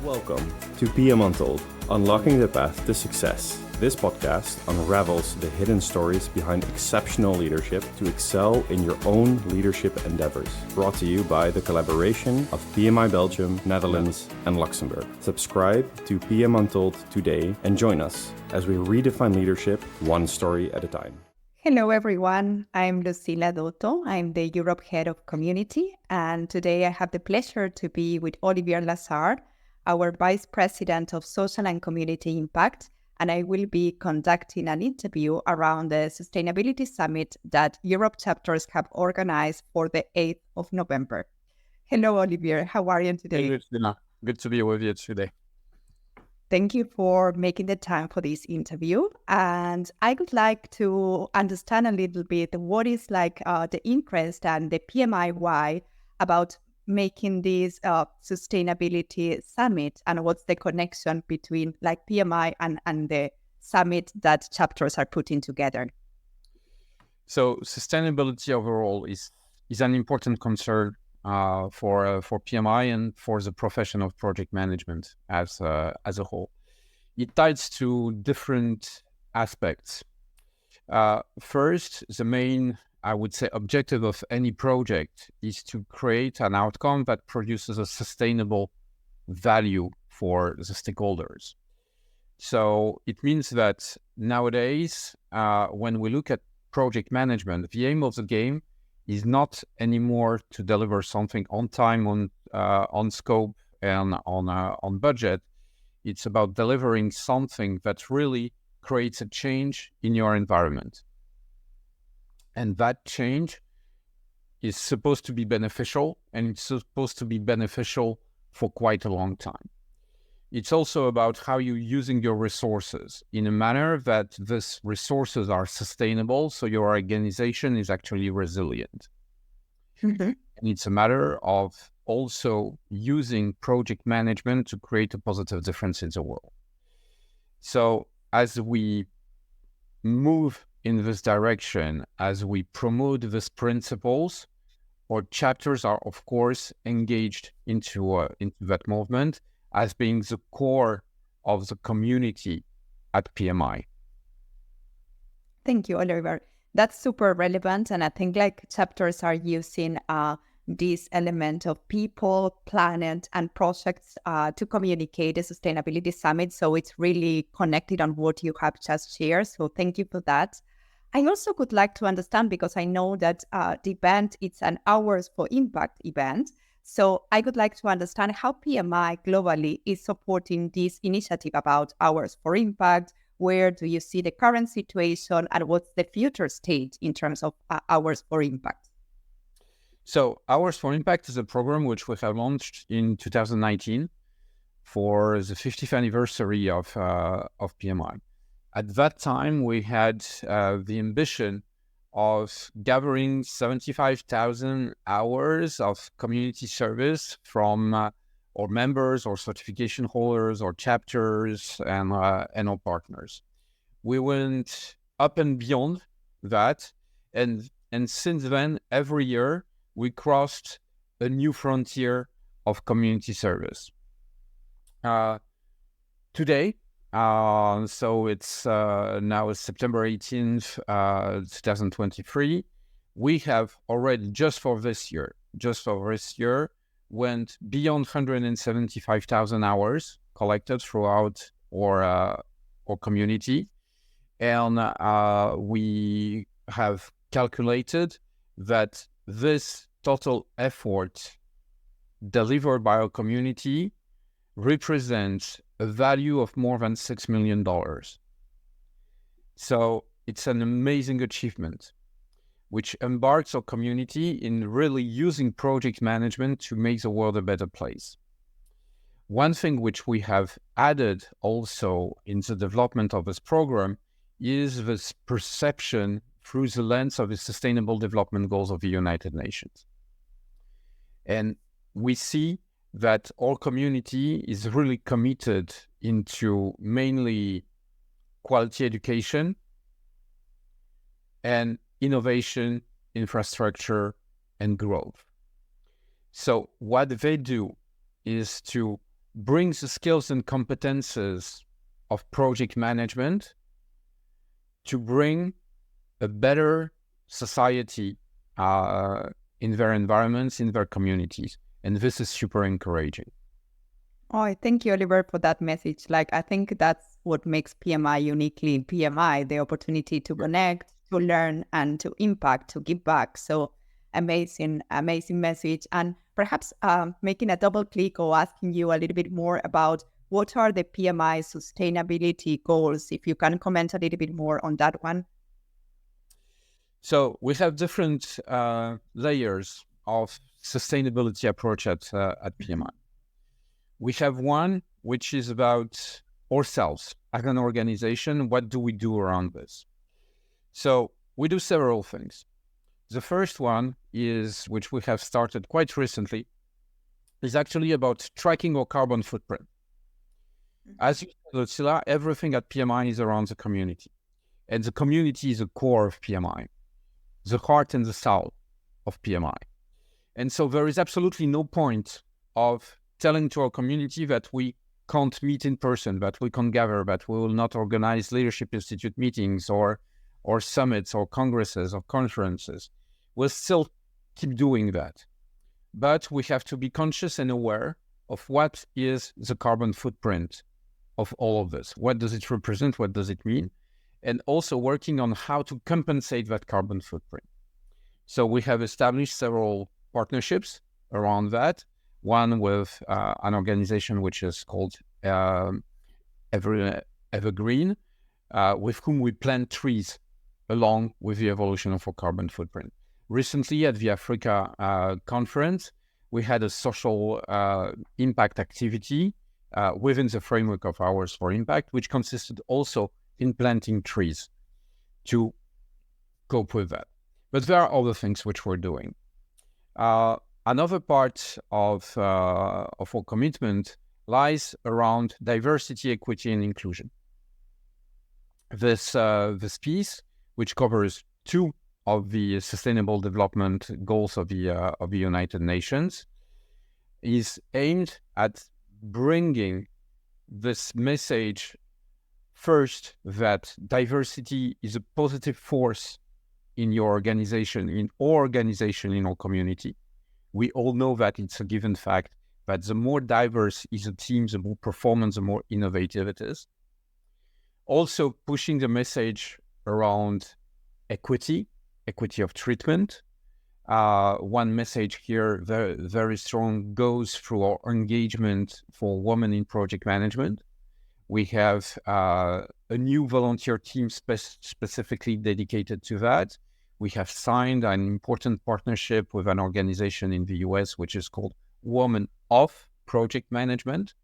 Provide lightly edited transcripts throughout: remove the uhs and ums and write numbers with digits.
Welcome to PM Untold, Unlocking the Path to Success. This podcast unravels the hidden stories behind exceptional leadership to excel in your own leadership endeavors. Brought to you by the collaboration of PMI Belgium, Netherlands, and Luxembourg. Subscribe to PM Untold today and join us as we redefine leadership one story at a time. Hello, everyone. I'm Lucilla Dotto. I'm the Europe Head of Community, and today I have the pleasure to be with Olivier Lazar, our Vice President of Social and Community Impact, and I will be conducting an interview around the Sustainability Summit that Europe chapters have organized for the 8th of November. Hello, Olivier. How are you today? Hey, Lucilla. Good to be with you today. Thank you for making the time for this interview. And I would like to understand a little bit what is the interest and the PMI why about making this sustainability summit, and what's the connection between PMI and the summit that chapters are putting together. So sustainability overall is an important concern for PMI and for the profession of project management as a whole. It ties to different aspects. First, the main, I would say, objective of any project is to create an outcome that produces a sustainable value for the stakeholders. So it means that nowadays, when we look at project management, the aim of the game is not anymore to deliver something on time, on scope, and on budget. It's about delivering something that really creates a change in your environment. And that change is supposed to be beneficial, and it's supposed to be beneficial for quite a long time. It's also about how you're using your resources in a manner that these resources are sustainable, so your organization is actually resilient. Mm-hmm. And it's a matter of also using project management to create a positive difference in the world. So as we move in this direction, as we promote these principles, our chapters are, of course, engaged into that movement as being the core of the community at PMI. Thank you, Oliver. That's super relevant, and I think chapters are using this element of people, planet, and projects to communicate the Sustainability Summit. So it's really connected on what you have just shared. So thank you for that. I also would like to understand, because I know that the event, it's an Hours for Impact event. So I would like to understand how PMI globally is supporting this initiative about Hours for Impact. Where do you see the current situation, and what's the future state in terms of Hours for Impact? So Hours for Impact is a program which we have launched in 2019 for the 50th anniversary of PMI. At that time, we had the ambition of gathering 75,000 hours of community service from our members, or certification holders, or chapters, and our partners. We went up and beyond that, and since then, every year, we crossed a new frontier of community service. Today, so it's now September 18th, 2023. We have already, just for this year, went beyond 175,000 hours collected throughout our community. And we have calculated that this total effort delivered by our community represents a value of more than $6 million. So it's an amazing achievement, which embarks our community in really using project management to make the world a better place. One thing which we have added also in the development of this program is this perception through the lens of the Sustainable Development Goals of the United Nations. And we see that our community is really committed into mainly quality education and innovation, infrastructure, and growth. So what they do is to brings the skills and competences of project management to bring a better society in their environments, in their communities. And this is super encouraging. Oh, thank you, Oliver, for that message. Like, I think that's what makes PMI uniquely PMI, the opportunity to connect, to learn, and to impact, to give back. So amazing, amazing message. And perhaps making a double click or asking you a little bit more about what are the PMI sustainability goals, if you can comment a little bit more on that one. So we have different layers of sustainability approach at PMI. We have one which is about ourselves as an organization. What do we do around this? So we do several things. The first one is, which we have started quite recently, is actually about tracking our carbon footprint. As you said, Lucilla, everything at PMI is around the community. And the community is the core of PMI, the heart and the soul of PMI. And so there is absolutely no point of telling to our community that we can't meet in person, that we can't gather, that we will not organize Leadership Institute meetings or summits or congresses or conferences. We'll still keep doing that. But we have to be conscious and aware of what is the carbon footprint of all of this. What does it represent? What does it mean? And also working on how to compensate that carbon footprint. So we have established several partnerships around that. One with an organization which is called Evergreen, with whom we plant trees along with the evolution of our carbon footprint. Recently at the Africa conference, we had a social impact activity within the framework of Hours for Impact, which consisted also in planting trees to cope with that. But there are other things which we're doing. Another part of our commitment lies around diversity, equity, and inclusion. This piece, which covers two of the Sustainable Development Goals of the United Nations, is aimed at bringing this message first that diversity is a positive force in your organization, in our organization, in our community. We all know that it's a given fact that the more diverse is a team, the more performance, the more innovative it is. Also pushing the message around equity of treatment. One message here, very, very strong, goes through our engagement for women in project management. We have a new volunteer team specifically dedicated to that. We have signed an important partnership with an organization in the US, which is called Women of Project Management.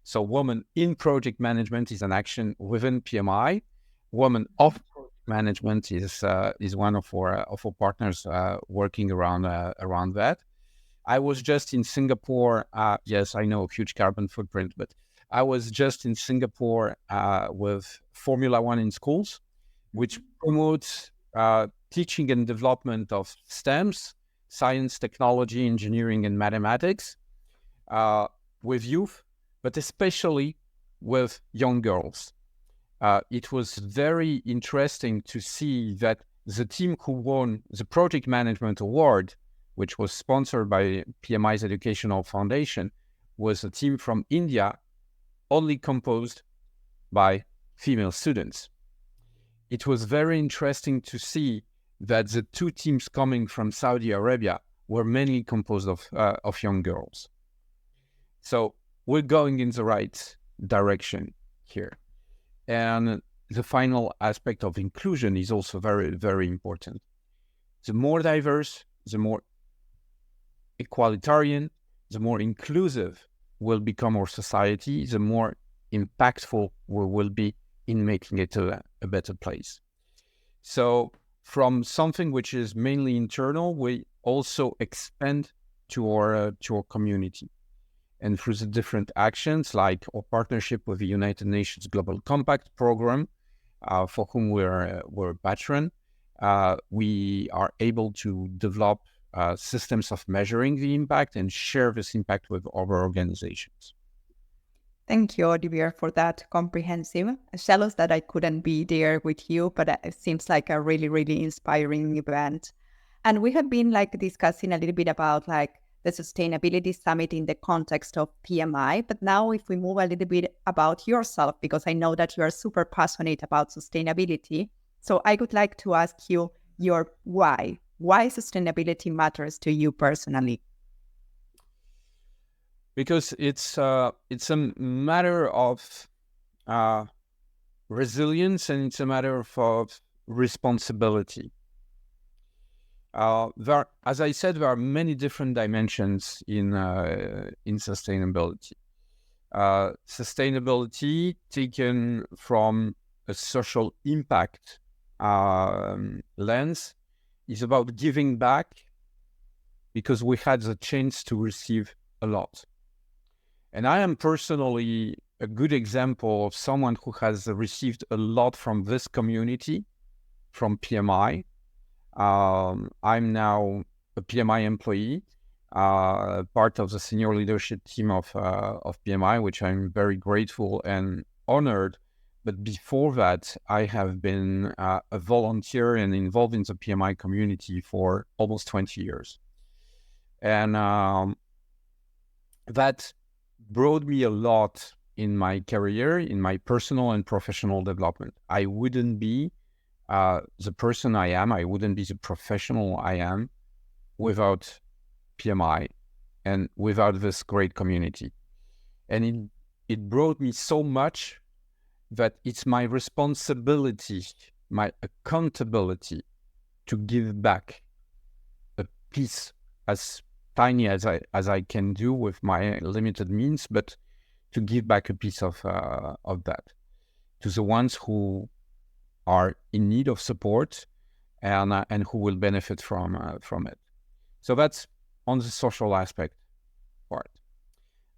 So Women in Project Management is an action within PMI. Women of Project Management is one of our partners working around that. I was just in Singapore. Yes, I know, huge carbon footprint, but I was just in Singapore with Formula One in schools, which promotes teaching and development of STEMs, science, technology, engineering, and mathematics with youth, but especially with young girls. It was very interesting to see that the team who won the Project Management Award, which was sponsored by PMI's Educational Foundation, was a team from India, only composed by female students. It was very interesting to see that the two teams coming from Saudi Arabia were mainly composed of young girls. So we're going in the right direction here. And the final aspect of inclusion is also very, very important. The more diverse, the more equalitarian, the more inclusive will become our society, the more impactful we will be in making it a better place. So from something which is mainly internal, we also expand to our community. And through the different actions, like our partnership with the United Nations Global Compact program, for whom we're a patron, we are able to develop systems of measuring the impact and share this impact with other organizations. Thank you, Olivier, for that comprehensive. Jealous that I couldn't be there with you, but it seems like a really, really inspiring event. And we have been discussing a little bit about the Sustainability Summit in the context of PMI. But now if we move a little bit about yourself, because I know that you are super passionate about sustainability. So I would like to ask you your why sustainability matters to you personally. Because it's a matter of resilience, and it's a matter of responsibility. As I said, there are many different dimensions in sustainability. Sustainability taken from a social impact lens is about giving back because we had the chance to receive a lot. And I am personally a good example of someone who has received a lot from this community, from PMI. I'm now a PMI employee, part of the senior leadership team of PMI, which I'm very grateful and honored. But before that, I have been a volunteer and involved in the PMI community for almost 20 years. And that brought me a lot in my career, in my personal and professional development. I wouldn't be the person I am, I wouldn't be the professional I am without PMI and without this great community. And it brought me so much that it's my responsibility, my accountability to give back a piece as tiny as I can do with my limited means, but to give back a piece of that to the ones who are in need of support and who will benefit from it. So that's on the social aspect part.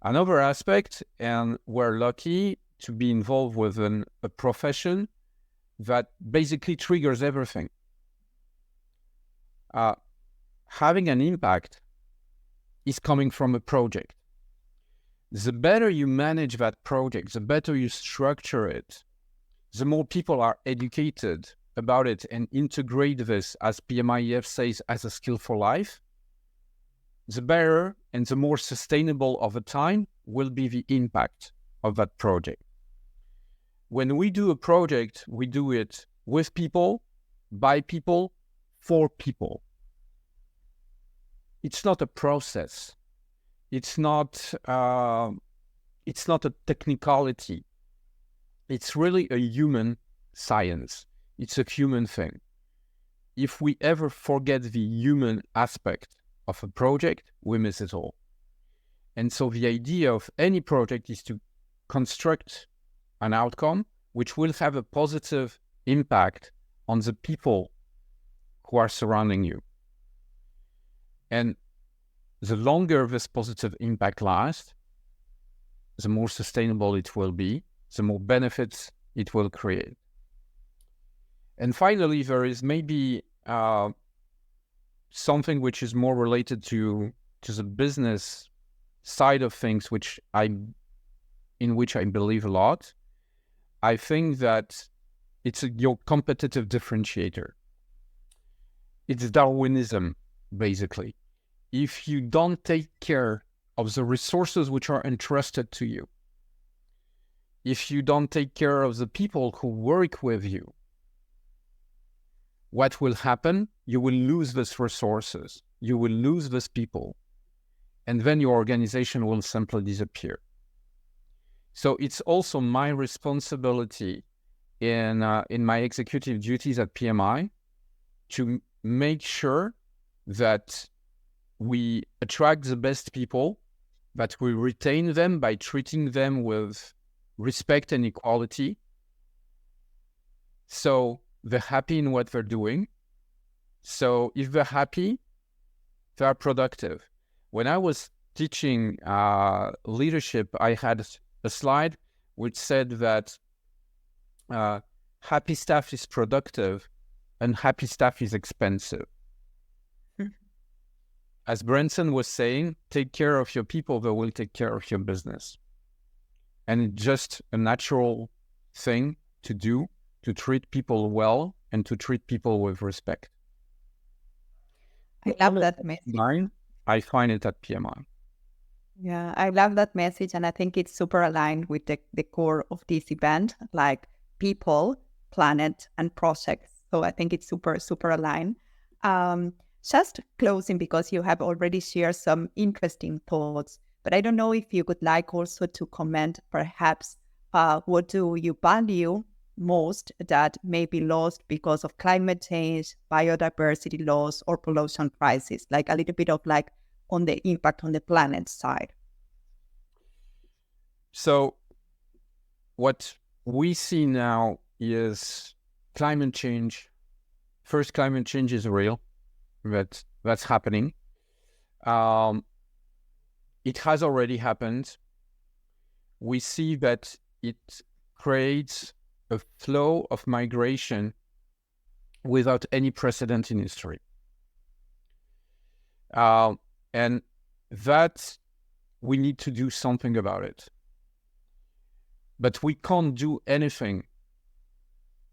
Another aspect, and we're lucky to be involved with a profession that basically triggers everything. Having an impact is coming from a project. The better you manage that project, the better you structure it, the more people are educated about it and integrate this, as PMIEF says, as a skill for life, the better and the more sustainable over time will be the impact of that project. When we do a project, we do it with people, by people, for people. It's not a process. It's not a technicality. It's really a human science. It's a human thing. If we ever forget the human aspect of a project, we miss it all. And so the idea of any project is to construct an outcome which will have a positive impact on the people who are surrounding you. And the longer this positive impact lasts, the more sustainable it will be, the more benefits it will create. And finally, there is maybe something which is more related to the business side of things, in which I believe a lot. I think that it's your competitive differentiator. It's Darwinism, basically. If you don't take care of the resources which are entrusted to you, if you don't take care of the people who work with you, what will happen? You will lose these resources. You will lose these people. And then your organization will simply disappear. So it's also my responsibility in my executive duties at PMI to make sure that we attract the best people, that we retain them by treating them with respect and equality. So they're happy in what they're doing. So if they're happy, they're productive. When I was teaching leadership, I had a slide which said that happy staff is productive and happy staff is expensive. As Branson was saying, take care of your people, they will take care of your business. And it's just a natural thing to do, to treat people well and to treat people with respect. I love that message. I find it at PMI. Yeah, I love that message. And I think it's super aligned with the core of this event, like people, planet, and projects. So I think it's super, super aligned. Just closing, because you have already shared some interesting thoughts, but I don't know if you would like also to comment, perhaps, what do you value most that may be lost because of climate change, biodiversity loss, or pollution crisis, like a little bit of like on the impact on the planet side. So what we see now is climate change. First, climate change is real. That's happening. It has already happened. We see that it creates a flow of migration without any precedent in history. And that we need to do something about it. But we can't do anything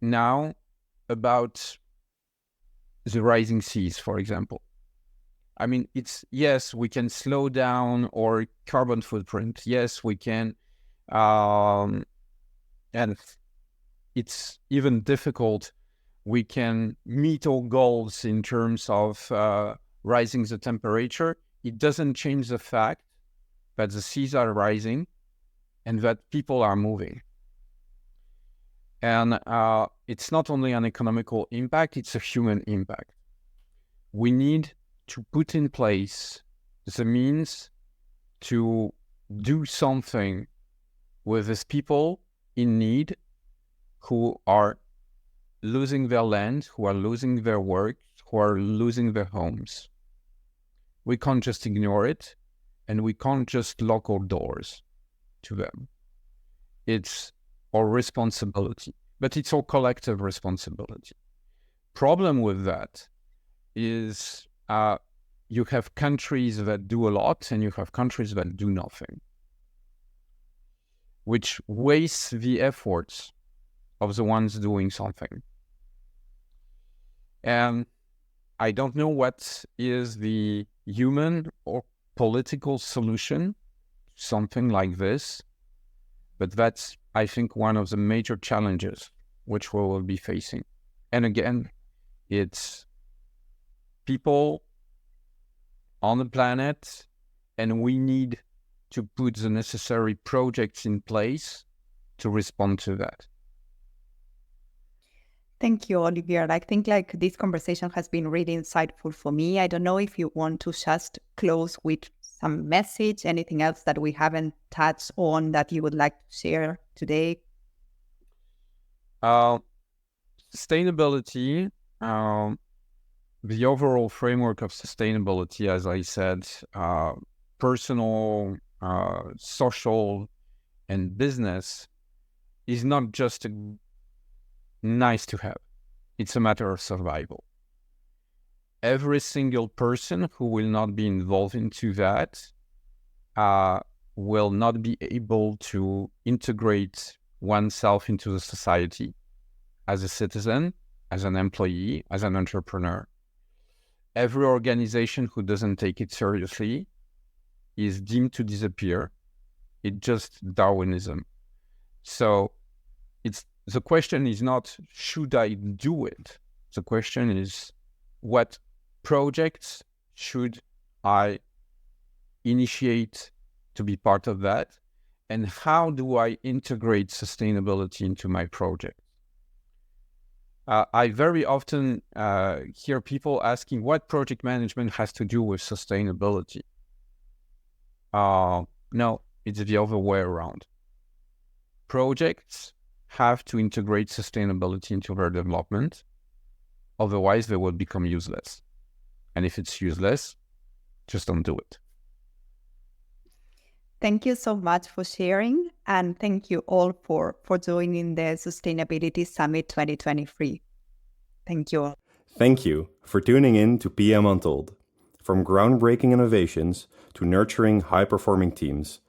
now about the rising seas, for example. I mean, yes, we can slow down our carbon footprint. Yes, we can. And it's even difficult. We can meet our goals in terms of rising the temperature. It doesn't change the fact that the seas are rising and that people are moving. And it's not only an economical impact, it's a human impact. We need to put in place the means to do something with these people in need who are losing their land, who are losing their work, who are losing their homes. We can't just ignore it, and we can't just lock our doors to them. It's our responsibility, but it's our collective responsibility. Problem with that is you have countries that do a lot and you have countries that do nothing, which wastes the efforts of the ones doing something. And I don't know what is the human or political solution to something like this, but that's, I think, one of the major challenges which we will be facing. And again, it's people on the planet, and we need to put the necessary projects in place to respond to that. Thank you, Olivier. I think like this conversation has been really insightful for me. I don't know if you want to just close with some message, anything else that we haven't touched on that you would like to share today? Sustainability, the overall framework of sustainability, as I said, personal, social, and business is not just nice to have. It's a matter of survival. Every single person who will not be involved into that will not be able to integrate oneself into the society as a citizen, as an employee, as an entrepreneur. Every organization who doesn't take it seriously is deemed to disappear. It's just Darwinism. So the question is not, should I do it? The question is, what projects should I initiate to be part of that? And how do I integrate sustainability into my project? I very often hear people asking what project management has to do with sustainability. No, it's the other way around. Projects have to integrate sustainability into their development. Otherwise, they will become useless. And if it's useless, just don't do it. Thank you so much for sharing. And thank you all for joining the Sustainability Summit 2023. Thank you. Thank you for tuning in to PM Untold. From groundbreaking innovations to nurturing high-performing teams,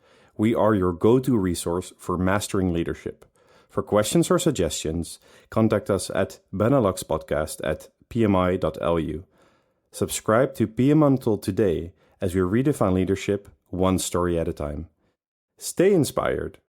We are your go-to resource for mastering leadership. For questions or suggestions, contact us at beneluxpodcast@pmi.lu. Subscribe to PM Untold today as we redefine leadership one story at a time. Stay inspired.